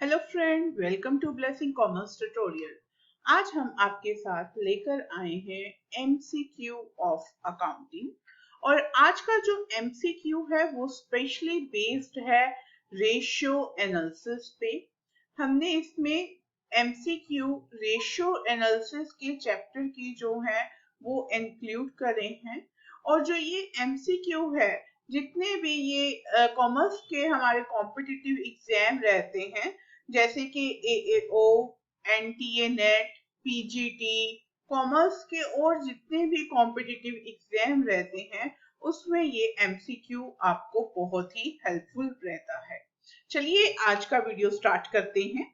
Hello friend, welcome to blessing commerce tutorial. आज हम आपके साथ लेकर आए हैं एमसीक्यू ऑफ अकाउंटिंग। और आज का जो एमसीक्यू है वो स्पेशली बेस्ड है रेशियो एनालिसिस पे। हमने इसमें एमसीक्यू रेशियो एनालिसिस के चैप्टर की जो है वो इंक्लूड करे हैं। और जो ये एमसीक्यू है, जितने भी ये कॉमर्स के हमारे कॉम्पिटिटिव एग्जाम रहते हैं, जैसे कि AAO, NTA net, PGT, commerce के और जितने भी कॉम्पिटिटिव एग्जाम रहते हैं, उसमें ये एमसीक्यू आपको बहुत ही हेल्पफुल रहता है। चलिए आज का वीडियो स्टार्ट करते हैं।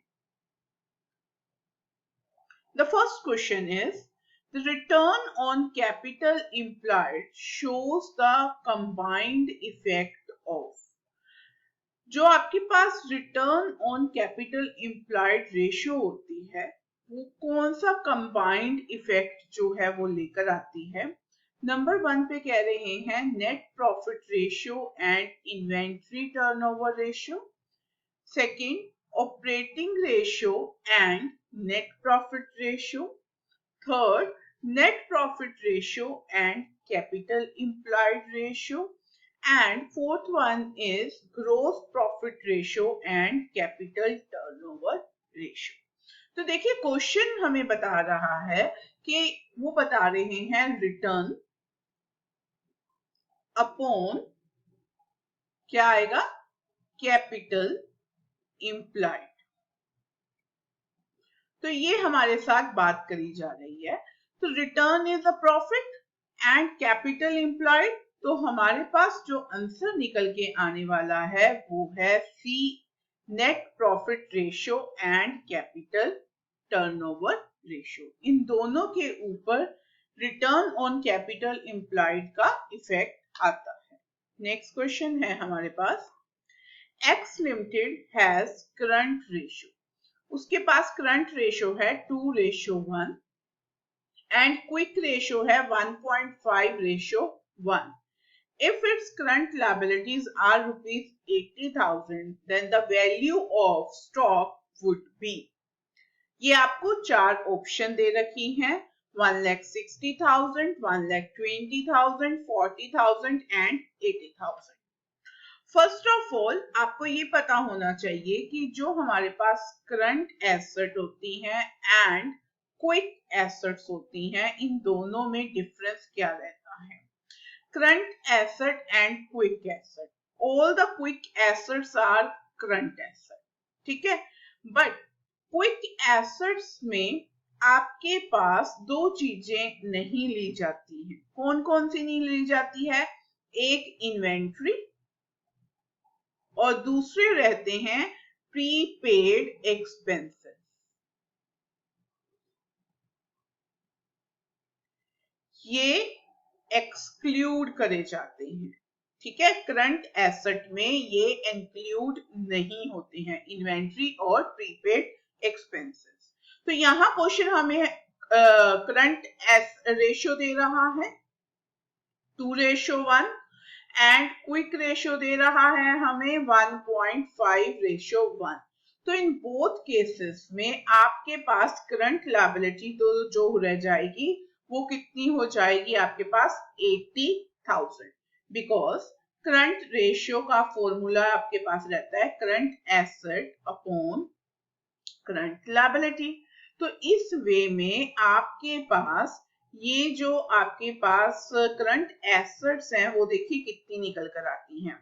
The first question is, the return on capital employed shows the combined effect of। जो आपके पास return on capital employed ratio होती है, वो कौन सा कंबाइंड इफेक्ट जो है वो लेकर आती है। नंबर 1 पे कह रहे हैं net profit ratio and inventory turnover ratio. Second, operating ratio and net profit ratio. Third, net profit ratio and capital employed ratio. And fourth one is gross profit ratio and capital turnover ratio. तो देखिए question हमें बता रहा है कि वो बता रहे हैं रिटर्न अपॉन क्या आएगा, कैपिटल एम्प्लॉयड। तो ये हमारे साथ बात करी जा रही है। तो return is a profit and capital employed, तो हमारे पास जो आंसर निकल के आने वाला है वो है C, net profit ratio and capital turnover ratio. इन दोनों के ऊपर रिटर्न ऑन कैपिटल एम्प्लॉयड का इफेक्ट आता है। नेक्स्ट क्वेश्चन है हमारे पास, X limited has current ratio. उसके पास करंट रेशियो है 2:1 एंड क्विक रेशियो है 1.5:1। If its current liabilities are rupees 80,000, then the value of stock would be। ये आपको चार ऑप्शन दे रखी हैं, 1,60,000, 1,20,000, 40,000 एंड 80,000। फर्स्ट ऑफ ऑल आपको ये पता होना चाहिए कि जो हमारे पास करंट एसेट होती हैं एंड क्विक एसेट्स होती हैं, इन दोनों में डिफरेंस क्या रहता है। Current asset and quick asset, all the quick assets are current asset, ठीक है। बट क्विक एसेट्स में आपके पास दो चीजें नहीं ली जाती हैं। कौन कौन सी नहीं ली जाती है, एक इन्वेंट्री और दूसरे रहते हैं प्रीपेड एक्सपेंसेस। ये एक्सक्लूड करे जाते हैं, ठीक है। करंट एसेट में ये इंक्लूड नहीं होते हैं, इन्वेंट्री और प्रीपेड एक्सपेंसेस। तो यहाँ क्वेश्चन हमें करंट रेशियो दे रहा है 2:1 एंड क्विक रेशियो दे रहा है हमें 1.5:1। तो इन बोथ केसेस में आपके पास करंट लायबिलिटी तो जो रह जाएगी वो कितनी हो जाएगी, आपके पास 80,000। बिकॉज करंट रेशियो का फॉर्मूला आपके पास रहता है current asset upon current liability. तो इस वे में आपके पास ये जो आपके पास करंट एसेट्स हैं वो देखिए कितनी निकल कर आती हैं।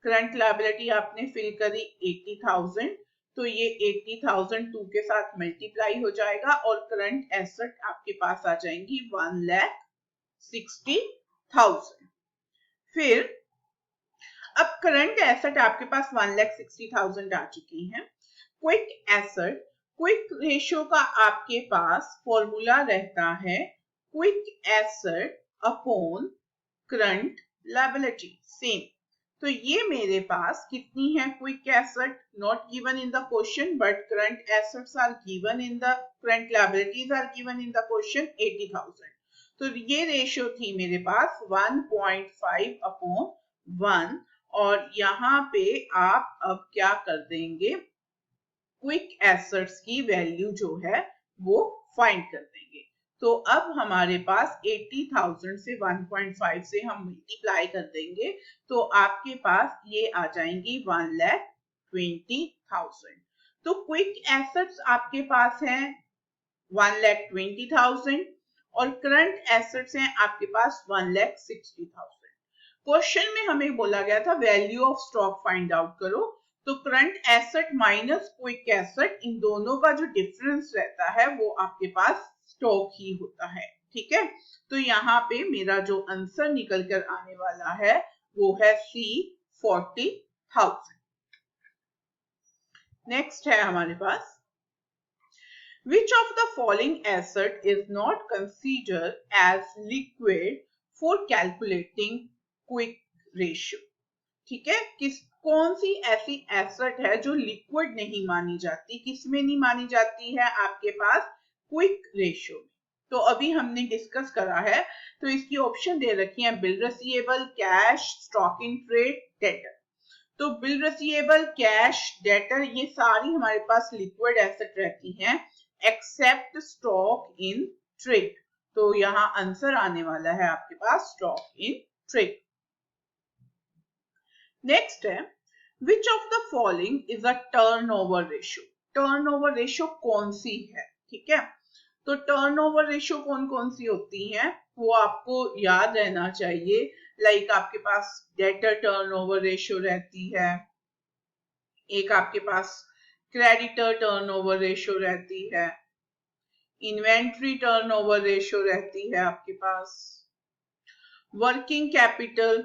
करंट लायबिलिटी आपने फिल करी 80,000, तो ये 80,000 2 के साथ मल्टीप्लाई हो जाएगा और करंट एसेट आपके पास आ जाएंगी 1,60,000। फिर अब करंट एसेट आपके पास 1,60,000 आ चुकी हैं। क्विक एसेट, क्विक रेशियो का आपके पास फॉर्मूला रहता है quick asset upon current liability, same. तो ये मेरे पास कितनी है quick asset, not given in the question but current assets are given in the, current liabilities are given in the question 80,000। तो ये रेशियो थी मेरे पास 1.5/1। और यहाँ पे आप अब क्या कर देंगे, क्विक एसेट्स की वैल्यू जो है वो फाइंड कर देंगे। तो अब हमारे पास 80,000 से 1.5 से हम मल्टीप्लाई कर देंगे तो आपके पास ये आ जाएंगी 1,20,000। तो क्विक एसेट्स आपके पास हैं 1,20,000 और करंट एसेट्स हैं आपके पास 1,60,000। क्वेश्चन में हमें बोला गया था value of stock find out करो, तो current asset minus quick asset इन दोनों का जो डिफरेंस रहता है वो आपके पास स्टॉक ही होता है। ठीक है, तो यहाँ पे मेरा जो आंसर निकल कर आने वाला है वो है C 40,000। नेक्स्ट है हमारे पास which of the following asset is not considered as liquid for calculating quick ratio। ठीक है, कौन सी ऐसी एसेट है जो लिक्विड नहीं मानी जाती, किसमें नहीं मानी जाती है आपके पास क्विक रेशियो में। तो अभी हमने डिस्कस करा है, तो इसकी ऑप्शन दे रखी है bill receivable, cash, stock in trade, debtor. तो बिल रिसीवेबल, कैश, डेटर ये सारी हमारे पास लिक्विड एसेट रहती हैं एक्सेप्ट स्टॉक इन ट्रेड। तो यहाँ आंसर आने वाला है आपके पास स्टॉक इन ट्रेड। नेक्स्ट है विच of the following is a turnover ratio. Turnover ratio कौन सी है, ठीक है, तो टर्नओवर रेशियो कौन कौन सी होती हैं वो आपको याद रहना चाहिए। लाइक आपके पास डेटर टर्नओवर रेशियो रहती है, एक आपके पास क्रेडिटर टर्नओवर रेशियो रहती है, इन्वेंट्री टर्नओवर रेशियो रहती है आपके पास, वर्किंग कैपिटल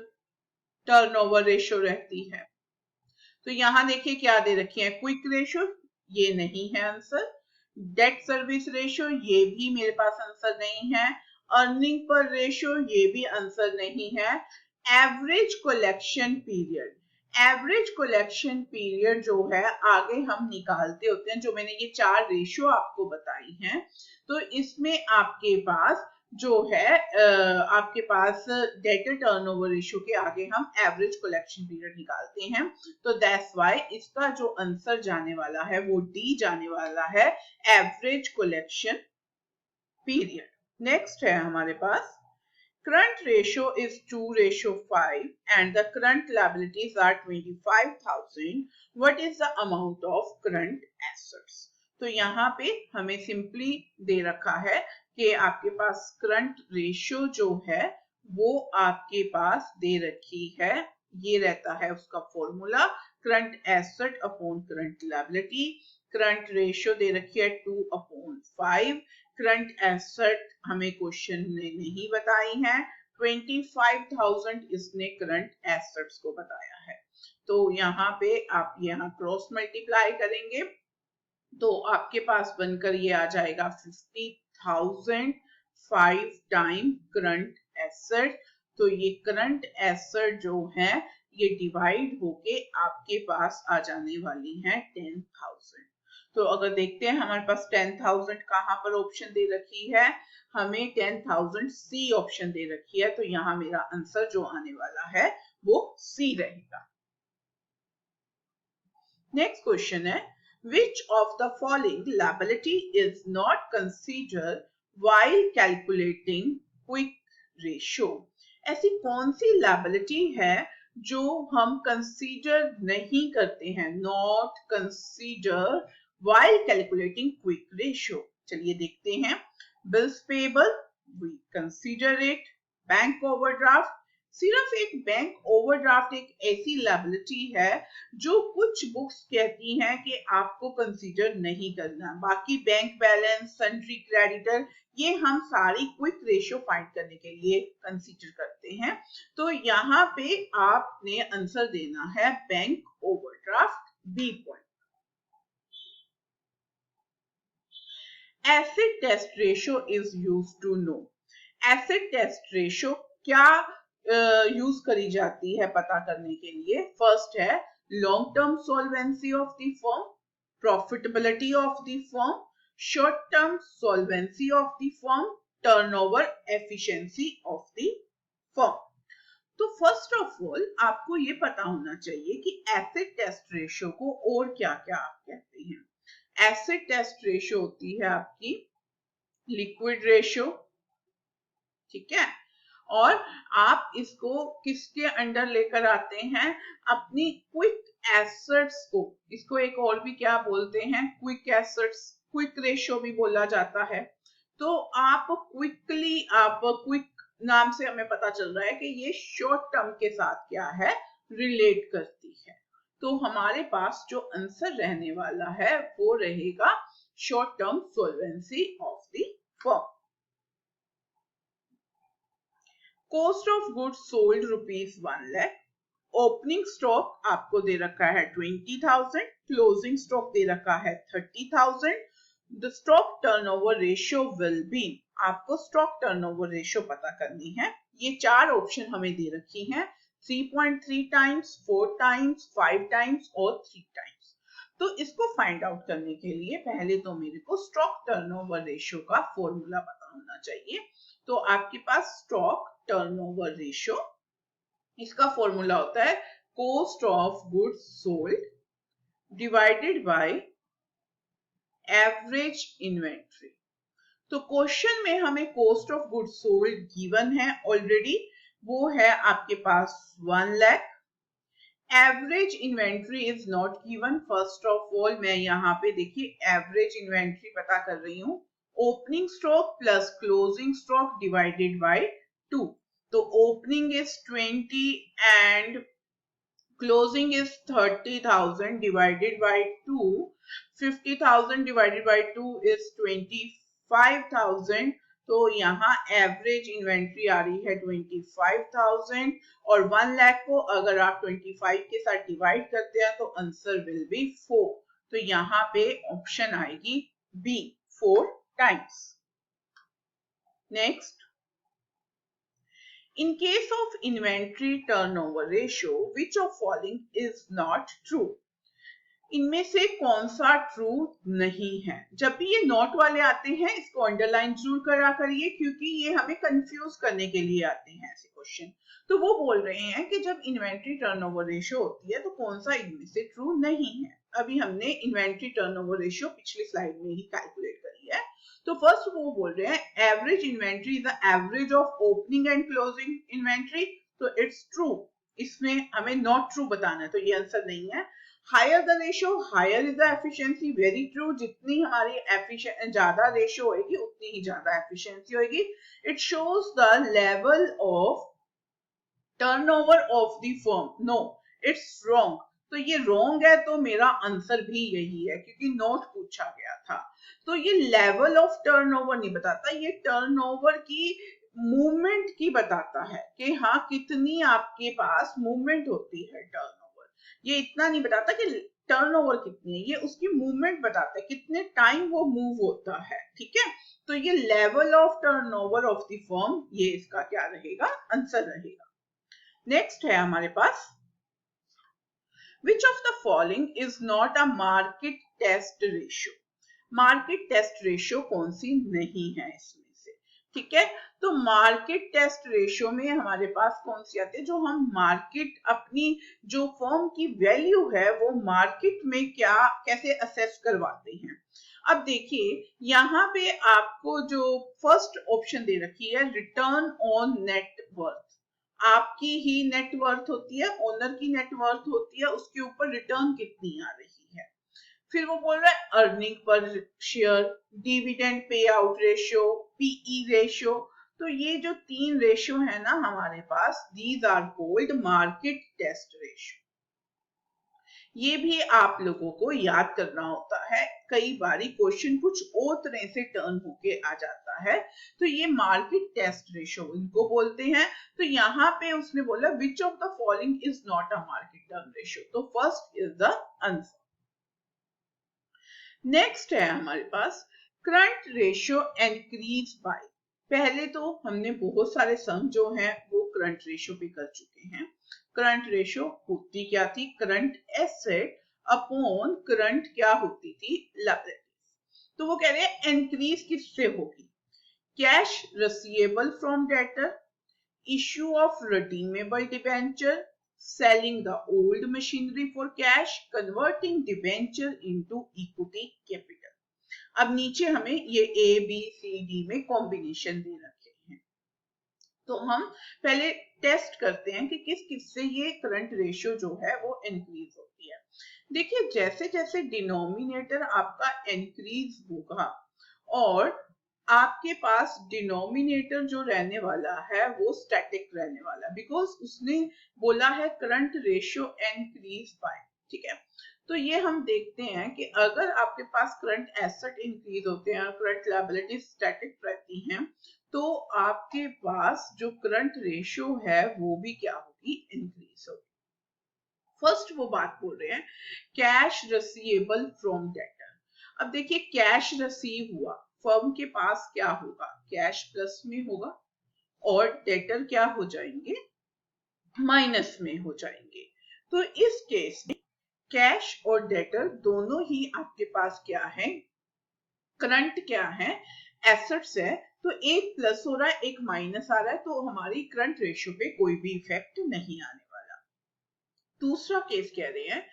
टर्नओवर रेशियो रहती है। तो यहां देखिए क्या दे रखी है, क्विक रेशियो ये नहीं है आंसर, डेट सर्विस रेशियो ये भी मेरे पास आंसर नहीं है, अर्निंग पर रेशियो ये भी आंसर नहीं है, average collection period, average collection period जो है आगे हम निकालते होते हैं, जो मैंने ये 4 रेशियो आपको बताई हैं। तो इसमें आपके पास जो है आपके पास डेटर टर्नओवर रेशियो के आगे हम एवरेज कलेक्शन पीरियड निकालते हैं। तो दैट्स व्हाई इसका जो आंसर जाने वाला है वो डी जाने वाला है, एवरेज कलेक्शन पीरियड। नेक्स्ट है हमारे पास current ratio is 2:5 and the current liabilities are 25,000. What is the amount of current assets? तो यहाँ पे हमें सिंपली दे रखा है कि आपके पास करंट रेशियो जो है वो आपके पास दे रखी है, ये रहता है उसका formula current asset upon current liability. Current ratio दे रखी है 2/5, करंट एसेट हमें क्वेश्चन ने नहीं बताई है, 25,000 इसने करंट एसेट्स को बताया है। तो यहाँ पे आप यहाँ क्रॉस मल्टीप्लाई करेंगे तो आपके पास बनकर ये आ जाएगा 50,000 5 टाइम करंट एसेट। तो ये करंट एसेट जो है ये डिवाइड होके आपके पास आ जाने वाली है 10,000। तो अगर देखते हैं हमारे पास 10,000 कहाँ पर ऑप्शन दे रखी है, हमें 10,000 सी ऑप्शन दे रखी है, तो यहाँ मेरा आंसर जो आने वाला है वो सी रहेगा। नेक्स्ट क्वेश्चन है which of the following liability is not considered while calculating quick ratio। ऐसी कौन सी liability है जो हम कंसीडर नहीं करते हैं, not consider while calculating quick ratio। चलिए देखते हैं, bills payable we consider it, bank overdraft, सिर्फ एक बैंक ओवरड्राफ्ट एक ऐसी लायबिलिटी है जो कुछ बुक्स कहती हैं कि आपको कंसीडर नहीं करना, बाकी बैंक बैलेंस, सन्ड्री क्रेडिटर ये हम सारी क्विक रेशियो फाइंड करने के लिए कंसीडर करते हैं। तो यहाँ पे आपने आंसर देना है bank overdraft, B point. Acid test ratio is used to know. Acid test ratio क्या यूज करी जाती है पता करने के लिए। फर्स्ट है long term solvency of the firm, profitability of the firm, short term solvency of the firm, turnover efficiency of the firm. तो फर्स्ट ऑफ ऑल आपको ये पता होना चाहिए कि एसिड टेस्ट रेशियो को और क्या क्या आप कहते हैं। एसिड टेस्ट रेशियो होती है आपकी लिक्विड रेशियो, ठीक है। और आप इसको किसके अंडर लेकर आते हैं, अपनी क्विक एसेट्स को, इसको एक और भी क्या बोलते हैं, क्विक एसेट्स, क्विक रेशियो भी बोला जाता है। तो आप क्विकली, आप क्विक नाम से हमें पता चल रहा है कि ये शॉर्ट टर्म के साथ क्या है, रिलेट करती है। तो हमारे पास जो आंसर रहने वाला है वो रहेगा short term solvency of the firm. Cost of goods sold ₹1 lakh, opening stock आपको दे रखा है 20,000, क्लोजिंग स्टॉक दे रखा है 30,000, the stock turnover ratio will be, आपको स्टॉक टर्नओवर रेशियो पता करनी है। ये 4 ऑप्शन हमें दे रखी हैं, 3.3 टाइम्स, 4 टाइम्स, 5 टाइम्स और 3 टाइम्स। तो इसको फाइंड आउट करने के लिए पहले तो मेरे को स्टॉक टर्नओवर रेशियो का फॉर्मूला पता होना चाहिए। तो आपके पास स्टॉक टर्नओवर रेशियो, इसका फॉर्मूला होता है cost of goods sold divided by average inventory. तो क्वेश्चन में हमें cost of goods sold given है ऑलरेडी, वो है आपके पास 1 lakh. Average inventory is not given. First of all मैं यहाँ पे देखिए एवरेज इन्वेंट्री पता कर रही हूँ, opening stock plus closing stock divided by 2। तो opening is 20 and closing is 30,000 divided by 2. 50,000 divided by 2 is 25,000। तो यहाँ एवरेज इन्वेंट्री आ रही है 25,000 और 1 लाख को अगर आप 25 के साथ डिवाइड करते हैं तो आंसर विल बी 4। तो यहाँ पे ऑप्शन आएगी B, 4 times. Next, in case of inventory turnover ratio, which of following is not true? इनमें से कौन सा ट्रू नहीं है? जब भी ये नॉट वाले आते हैं इसको अंडरलाइन जरूर करा करिए, क्योंकि ये हमें कंफ्यूज करने के लिए आते हैं ऐसे क्वेश्चन। तो वो बोल रहे हैं कि जब इन्वेंट्री टर्नओवर रेशियो होती है तो कौन सा इनमें से ट्रू नहीं है। अभी हमने इन्वेंट्री टर्नओवर रेशियो पिछली स्लाइड में ही कैलकुलेट करी है। तो फर्स्ट वो बोल रहे हैं average inventory is the average of opening and closing inventory, तो इट्स ट्रू। इसमें हमें नॉट ट्रू बताना है, तो ये आंसर नहीं है। Higher the ratio higher is the efficiency, very true. जितनी हमारी ज्यादा रेशियो होगी उतनी ही ज्यादा एफिशिएंसी होगी। It shows the level of turnover of the firm, no it's wrong. तो ये रॉन्ग है, तो मेरा आंसर भी यही है क्योंकि नोट पूछा गया था। तो ये लेवल ऑफ टर्नओवर नहीं बताता, ये टर्नओवर की मूवमेंट की बताता है कि हाँ कितनी आपके पास मूवमेंट होती है टर्नओवर। ये इतना नहीं बताता कि टर्नओवर कितनी है, ये उसकी मूवमेंट बताता है कितने टाइम वो मूव होता है, ठीक है। तो ये level of turnover of the firm, ये इसका क्या रहेगा, आंसर रहेगा। नेक्स्ट है हमारे पास Which of the following is not a market test ratio? Market test ratio कौन सी नहीं है इसमें से, ठीक है। तो मार्केट टेस्ट रेशियो में हमारे पास कौन सी आती है, जो हम मार्केट, अपनी जो फर्म की वैल्यू है वो मार्केट में क्या कैसे असेस करवाते हैं। अब देखिए यहाँ पे आपको जो फर्स्ट ऑप्शन दे रखी है रिटर्न ऑन नेट वर्थ, आपकी ही नेटवर्थ होती है, ओनर की नेटवर्थ होती है, उसके ऊपर रिटर्न कितनी आ रही है। फिर वो बोल रहा है earning per share, dividend pay out ratio, PE ratio. तो ये जो 3 रेशियो है ना हमारे पास, these are called market test ratio. ये भी आप लोगों को याद करना होता है, कई बारी क्वेश्चन कुछ और तरह से टर्न होके आ जाता है। तो ये मार्केट टेस्ट रेशियो इनको बोलते हैं। तो यहाँ पे उसने बोला which of the following is not a market turn ratio, तो first is the answer. Next है हमारे पास करंट रेशियो इंक्रीज बाय। पहले तो हमने बहुत सारे सम जो हैं वो करंट रेशियो पे कर चुके हैं। करंट रेशियो होती क्या थी, करंट एसेट अपॉन करंट क्या होती थी, लायबिलिटीज। तो वो कह रहे हैं इंक्रीज किससे होगी, cash receivable from debtor, issue of redeemable debenture, selling the old machinery for cash, converting debenture into equity capital। अब नीचे हमें ये ए बी सी डी में कॉम्बिनेशन दे रखे हैं, तो हम पहले टेस्ट करते हैं कि किस किस से ये करंट रेशियो जो है वो इंक्रीज होती है। देखिए जैसे जैसे डिनोमिनेटर आपका इंक्रीज होगा और आपके पास डिनोमिनेटर जो रहने वाला है वो स्टैटिक रहने वाला है, बिकॉज उसने बोला है करंट रेशियो इंक्रीज बाय, ठीक है। तो ये हम देखते हैं कि अगर आपके पास करंट एसेट इंक्रीज होते हैं और करंट लायबिलिटी स्टैटिक रहती हैं, तो आपके पास जो करंट रेशियो है वो भी क्या होगी, इंक्रीज होगी। फर्स्ट वो बात बोल रहे हैं कैश रिसीवेबल फ्रॉम डेटर। अब देखिए कैश रिसीव हुआ, फर्म के पास क्या होगा, कैश प्लस में होगा और डेटर क्या हो जाएंगे, माइनस में हो जाएंगे। तो इस केस में कैश और डेटर दोनों ही आपके पास क्या है, करंट क्या है, एसेट्स है। तो एक प्लस हो रहा है एक माइनस आ रहा है, तो हमारी करंट रेशियो पे कोई भी इफेक्ट नहीं आने वाला। दूसरा केस कह रहे हैं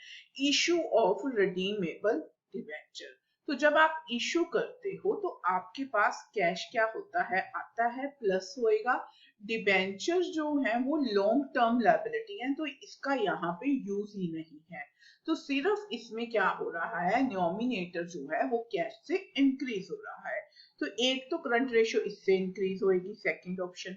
इशू ऑफ रिडीमेबल डिबेंचर। तो जब आप इशू करते हो तो आपके पास कैश क्या होता है, आता है, प्लस होएगा डिबेंचर जो है वो लॉन्ग टर्म लायबिलिटी है, तो इसका यहाँ पे यूज ही नहीं है। तो सिर्फ इसमें क्या हो रहा है, डिनोमिनेटर जो है वो कैश से इंक्रीज हो रहा है। तो एक तो करंट रेशियो इससे इंक्रीज होएगी, सेकंड ऑप्शन।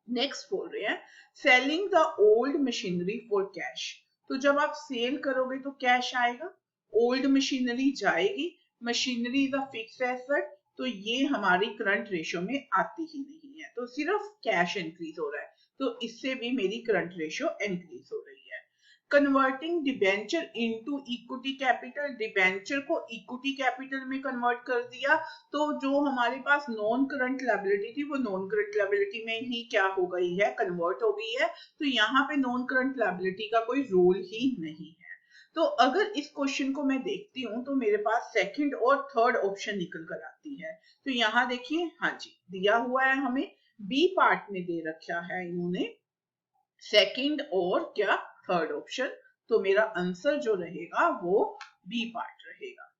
नेक्स्ट बोल रहे हैं selling the old machinery for cash. तो जब आप सेल करोगे तो कैश आएगा, ओल्ड मशीनरी जाएगी, machinery is a fix asset, तो ये हमारी करंट रेशियो में आती ही नहीं है। तो सिर्फ कैश इंक्रीज हो रहा है, तो इससे भी मेरी करंट रेशियो इंक्रीज हो रही है। Converting debenture into equity capital, debenture को इक्विटी कैपिटल में कन्वर्ट कर दिया, तो जो हमारे पास नॉन करंट लायबिलिटी थी वो नॉन करंट लायबिलिटी में ही क्या हो गई है, कन्वर्ट हो गई है। तो यहाँ पे नॉन करंट लायबिलिटी का कोई रोल ही नहीं है। तो अगर इस क्वेश्चन को मैं देखती हूँ तो मेरे पास सेकंड और थर्ड ऑप्शन निकल कर आती है। तो यहाँ देखिए, हाँ जी दिया हुआ है हमें, बी पार्ट में दे रखा है इन्होंने सेकंड और क्या, थर्ड ऑप्शन। तो मेरा आंसर जो रहेगा वो बी पार्ट रहेगा।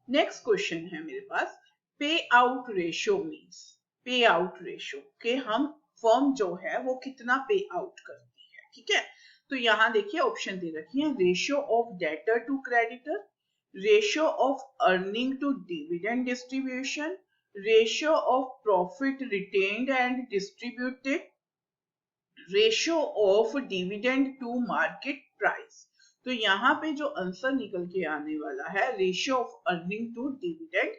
नेक्स्ट क्वेश्चन है मेरे पास पे आउट रेशियो मींस, पे आउट रेशियो के हम फर्म जो है वो कितना पे आउट करती है, ठीक है। तो यहाँ देखिए ऑप्शन दे रखी है ratio of debtor to creditor, ratio of earning to dividend distribution, ratio of profit retained and distributed, ratio of dividend to market price. तो यहाँ पे जो आंसर निकल के आने वाला है ratio of earning to dividend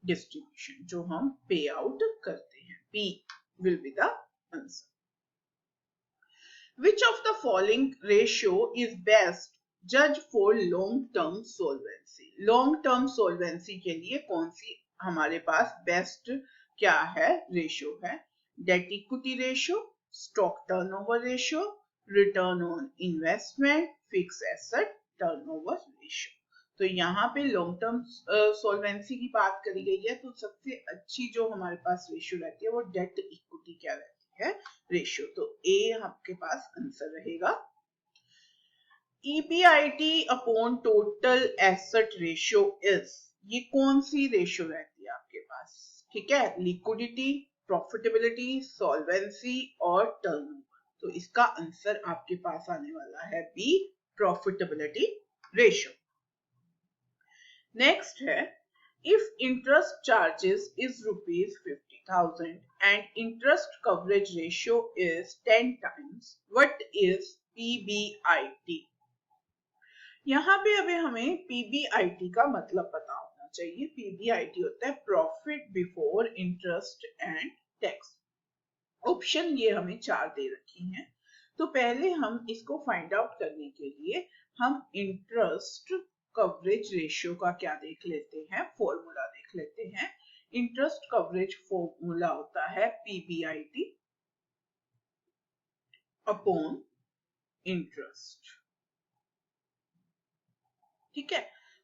distribution, जो हम पे आउट करते हैं, P will be the answer. Which of the following ratio is best judge for long term solvency? Long term solvency के लिए कौन सी हमारे पास बेस्ट क्या है, रेशियो है, debt equity ratio, stock turnover ratio, return on investment, fix asset turnover ratio. तो यहाँ पे लॉन्ग टर्म सोल्वेंसी की बात करी गई है, तो सबसे अच्छी जो हमारे पास रेशियो रहती है वो डेट इक्विटी क्या रहती है, रेशियो। तो ए आपके पास आंसर रहेगा। EBIT upon total asset ratio is, ये कौन सी रेशियो रहती है आपके पास, ठीक है, लिक्विडिटी, प्रॉफिटेबिलिटी, सॉल्वेंसी और टर्नओवर। तो इसका आंसर आपके पास आने वाला है बी, प्रॉफिटेबिलिटी रेशियो। नेक्स्ट है if interest charges is rupees 50,000 and interest coverage ratio is 10 times, what is PBIT? यहाँ पे अभी हमें PBIT का मतलब पता होना चाहिए। PBIT होता है profit before interest and tax. Option ये हमें 4 दे रखी हैं, तो पहले हम इसको फाइंड आउट करने के लिए हम इंटरेस्ट कवरेज रेशियो का क्या देख लेते हैं, फॉर्मूला देख लेते हैं। इंटरेस्ट कवरेज फॉर्मूला होता है PBIT अपॉन इंटरेस्ट, ठीक है।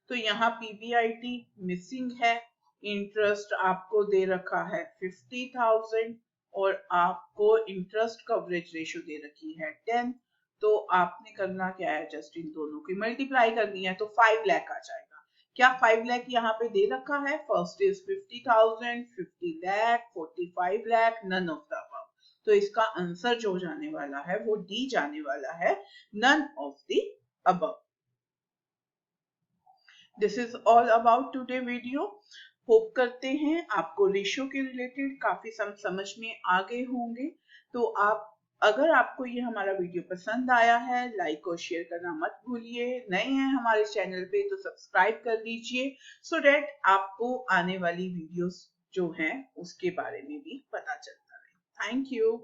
तो यहाँ PBIT मिसिंग है, इंटरेस्ट आपको दे रखा है 50,000 और आपको इंटरेस्ट कवरेज रेशियो दे रखी है 10। तो आपने करना क्या है, जस्ट इन दोनों की मल्टीप्लाई करनी है, तो 5 लाख आ जाएगा। क्या 5 लाख यहाँ पे दे रखा है? First is 50,000, 50 lakh, 45 lakh, none of the above. तो इसका आंसर जो जाने वाला है वो डी जाने वाला है, none of the above. This is all about today video. होप करते हैं आपको रेशियो के रिलेटेड काफी समझ में आ गए होंगे। तो आप, अगर आपको ये हमारा वीडियो पसंद आया है, लाइक और शेयर करना मत भूलिए। नए हैं हमारे चैनल पे तो सब्सक्राइब कर दीजिए, सो डेट आपको आने वाली वीडियोस जो हैं उसके बारे में भी पता चलता रहे। Thank you.